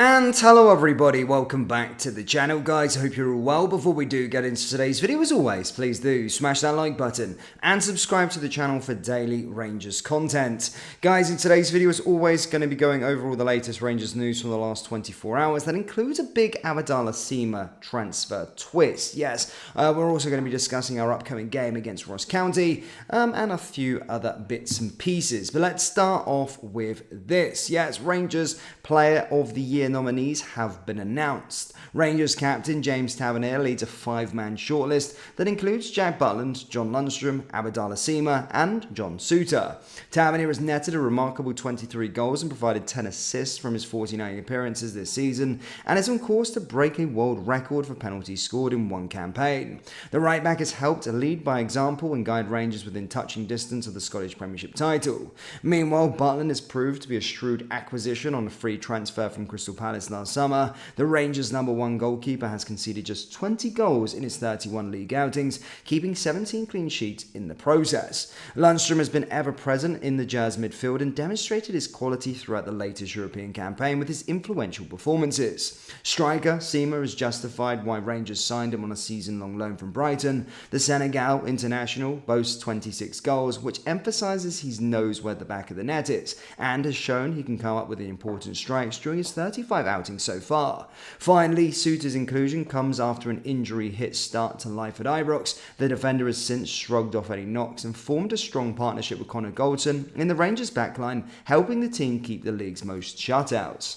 And hello everybody, welcome back to the channel guys, I hope you're all well. Before we do get into today's video, as always, please do smash that like button and subscribe to the channel for daily Rangers content. Guys, in today's video, as always, going to be going over all the latest Rangers news from the last 24 hours. That includes a big Abdadallah Sima transfer twist. Yes, we're also going to be discussing our upcoming game against Ross County and a few other bits and pieces. But let's start off with this. Yes, Rangers Player of the Year nominees have been announced. Rangers captain James Tavernier leads a 5-man shortlist that includes Jack Butland, John Lundstrom, Abdadallah Sima and John Suter. Tavernier has netted a remarkable 23 goals and provided 10 assists from his 49 appearances this season and is on course to break a world record for penalties scored in one campaign. The right back has helped lead by example and guide Rangers within touching distance of the Scottish Premiership title. Meanwhile, Butland has proved to be a shrewd acquisition on a free transfer from Crystal Palace last summer. The Rangers' #1 goalkeeper has conceded just 20 goals in his 31 league outings, keeping 17 clean sheets in the process. Lundstrom has been ever present in the Jazz midfield and demonstrated his quality throughout the latest European campaign with his influential performances. Striker Sima has justified why Rangers signed him on a season-long loan from Brighton. The Senegal international boasts 26 goals, which emphasises he knows where the back of the net is and has shown he can come up with the important strikes during his 35 outings so far. Finally, Suter's inclusion comes after an injury-hit start to life at Ibrox. The defender has since shrugged off any knocks and formed a strong partnership with Connor Goldson in the Rangers backline, helping the team keep the league's most shutouts.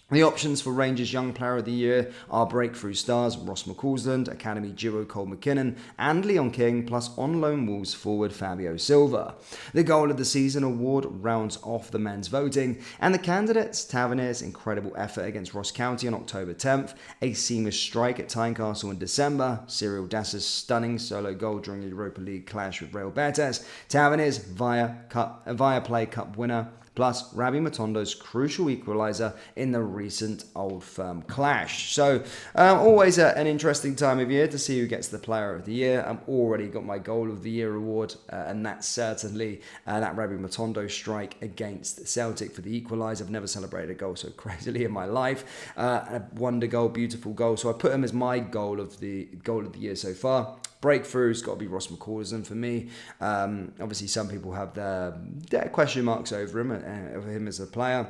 The options for Rangers Young Player of the Year are breakthrough stars Ross McCausland, Academy duo Cole McKinnon and Leon King, plus on-loan Wolves forward Fabio Silva. The Goal of the Season award rounds off the men's voting, and the candidates Tavernier's incredible effort against Ross County on October 10th, a seamless strike at Tynecastle in December, Cyril Dess's stunning solo goal during the Europa League clash with Real Betis, Tavernier's Viaplay Cup winner, plus Rabbi Matondo's crucial equaliser in the recent Old Firm clash. So always an interesting time of year to see who gets the Player of the Year. I've already got my Goal of the Year award, and that's certainly that Rabbi Matondo strike against Celtic for the equaliser. I've never celebrated a goal so crazily in my life. A wonder goal, beautiful goal. So I put him as my Goal of the Year so far. Breakthrough's got to be Ross McCausland for me. Obviously, some people have their question marks over him as a player.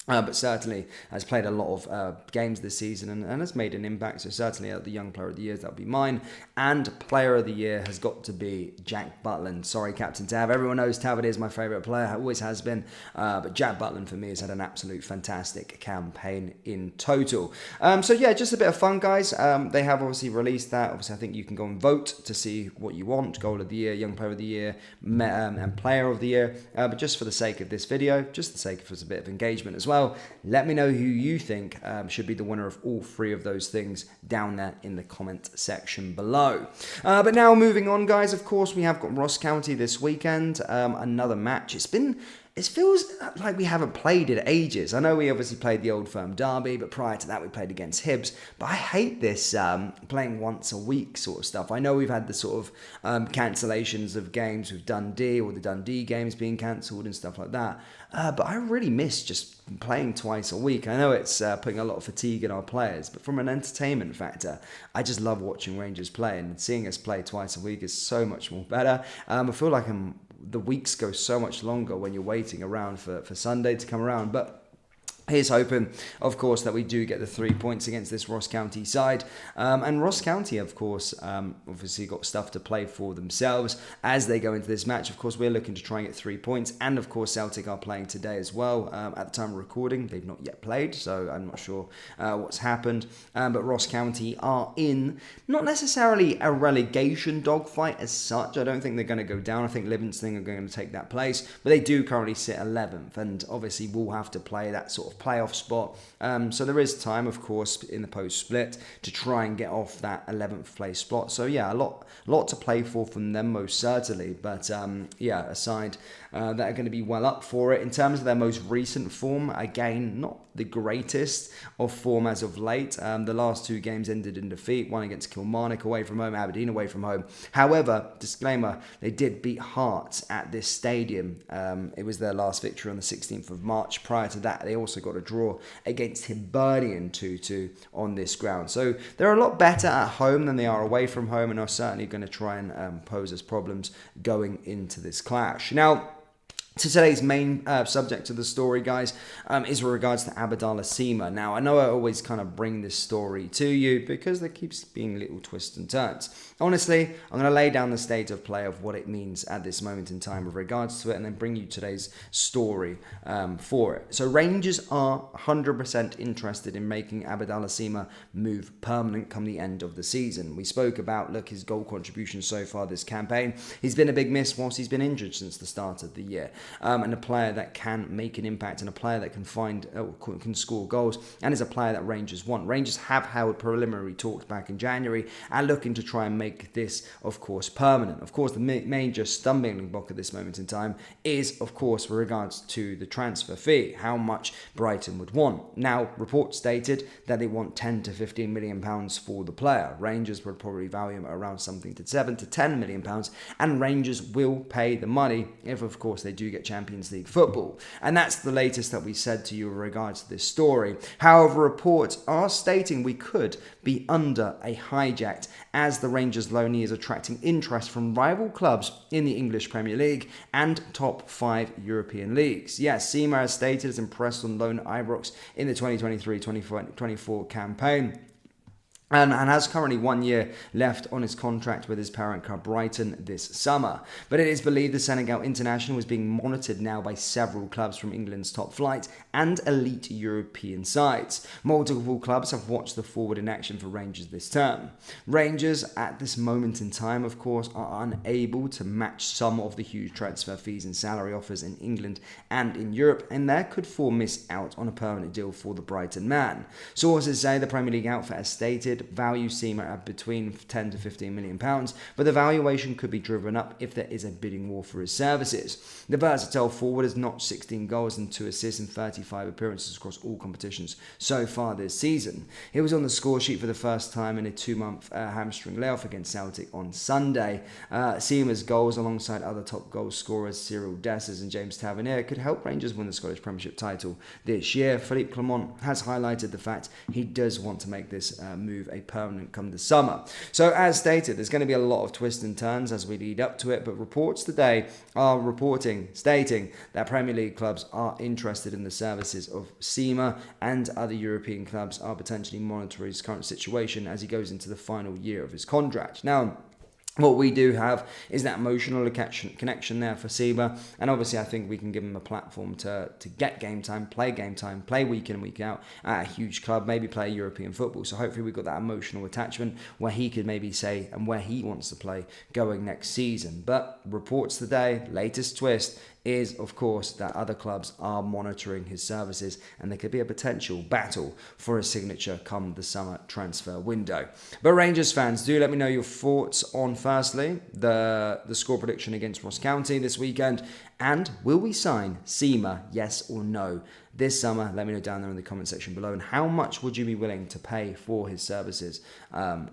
But certainly has played a lot of games this season and has made an impact. So certainly the Young Player of the Year, that would be mine. And Player of the Year has got to be Jack Butland. Sorry, Captain Tav. Everyone knows Tav is my favourite player. Always has been. But Jack Butland for me has had an absolute fantastic campaign in total. So yeah, just a bit of fun, guys. They have obviously released that. Obviously, I think you can go and vote to see what you want. Goal of the Year, Young Player of the Year, and Player of the Year. But just for the sake of this video, just the sake of a bit of engagement as well, let me know who you think should be the winner of all three of those things down there in the comment section below. But now moving on, guys, of course, we have got Ross County this weekend. Another match. It feels like we haven't played in ages. I know we obviously played the Old Firm Derby, but prior to that we played against Hibs. But I hate this playing once a week sort of stuff. I know we've had the sort of cancellations of games with Dundee, or the Dundee games being cancelled and stuff like that. But I really miss just playing twice a week. I know it's putting a lot of fatigue in our players, but from an entertainment factor, I just love watching Rangers play, and seeing us play twice a week is so much more better. I feel like the weeks go so much longer when you're waiting around for Sunday to come around. But here's hoping, of course, that we do get the 3 points against this Ross County side. And Ross County, of course, obviously got stuff to play for themselves as they go into this match. Of course, we're looking to try and get 3 points. And, of course, Celtic are playing today as well. At the time of recording, they've not yet played, so I'm not sure what's happened. But Ross County are in not necessarily a relegation dogfight as such. I don't think they're going to go down. I think Livingston are going to take that place. But they do currently sit 11th. And, obviously, we'll have to play that sort of playoff spot. So there is time, of course, in the post-split to try and get off that 11th place spot. So yeah, a lot to play for from them, most certainly. But yeah, a side that are going to be well up for it. In terms of their most recent form, again, not the greatest of form as of late. The last 2 games ended in defeat, one against Kilmarnock away from home, Aberdeen away from home. However, disclaimer, they did beat Hearts at this stadium. It was their last victory on the 16th of March. Prior to that, they also also got a draw against Hibernian 2-2 on this ground. So they're a lot better at home than they are away from home, and are certainly going to try and pose us problems going into this clash. Now, to today's main subject of the story, guys, is with regards to Abdadallah Sima. Now, I know I always kind of bring this story to you because there keeps being little twists and turns. Honestly, I'm going to lay down the state of play of what it means at this moment in time with regards to it, and then bring you today's story for it. So Rangers are 100% interested in making Abdadallah Sima move permanent come the end of the season. We spoke about, look, his goal contribution so far this campaign. He's been a big miss whilst he's been injured since the start of the year. And a player that can make an impact, and a player that can score goals, and is a player that Rangers want. Rangers have held preliminary talks back in January and looking to try and make this, of course, permanent. Of course, the major stumbling block at this moment in time is, of course, with regards to the transfer fee, how much Brighton would want. Now, reports stated that they want 10 to 15 million pounds for the player. Rangers would probably value him around something to 7 to 10 million pounds, and Rangers will pay the money if, of course, they do get Champions League football. And that's the latest that we said to you in regards to this story. However, reports are stating we could be under a hijack, as the Rangers loanee is attracting interest from rival clubs in the English Premier League and top 5 European leagues. Yes, Sima, as stated, is impressed on loan at Ibrox in the 2023-24 campaign. And has currently 1 year left on his contract with his parent club Brighton this summer. But it is believed the Senegal international is being monitored now by several clubs from England's top flight and elite European sides. Multiple clubs have watched the forward in action for Rangers this term. Rangers, at this moment in time, of course, are unable to match some of the huge transfer fees and salary offers in England and in Europe, and therefore miss out on a permanent deal for the Brighton man. Sources say the Premier League outfit has stated value Sima at between 10 to 15 million pounds, but the valuation could be driven up if there is a bidding war for his services. The versatile forward has notched 16 goals and 2 assists in 35 appearances across all competitions so far this season. He was on the score sheet for the first time in a 2-month hamstring layoff against Celtic on Sunday. Sima's goals, alongside other top goal scorers Cyril Dessers and James Tavernier, could help Rangers win the Scottish Premiership title this year. Philippe Clement has highlighted the fact he does want to make this move a permanent come the summer. So as stated, there's going to be a lot of twists and turns as we lead up to it, but reports today are stating that Premier League clubs are interested in the services of Sima, and other European clubs are potentially monitoring his current situation as he goes into the final year of his contract. Now, what we do have is that emotional connection there for Sima, and obviously I think we can give him a platform to get game time, play week in and week out at a huge club, maybe play European football. So hopefully we've got that emotional attachment where he could maybe say and where he wants to play going next season. But reports today, latest twist, is, of course, that other clubs are monitoring his services, and there could be a potential battle for a signature come the summer transfer window. But Rangers fans, do let me know your thoughts on, firstly, the score prediction against Ross County this weekend, and will we sign Sima, yes or no, this summer? Let me know down there in the comment section below. And how much would you be willing to pay for his services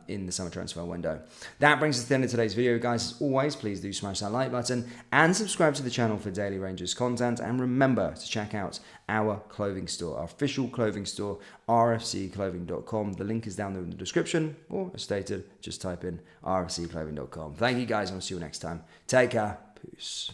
in the summer transfer window? That brings us to the end of today's video, guys. As always, please do smash that like button and subscribe to the channel for daily Rangers content. And remember to check out our clothing store, our official clothing store, rfcclothing.com. The link is down there in the description, or as stated, just type in rfcclothing.com. Thank you, guys, and I'll see you next time. Take care. Peace.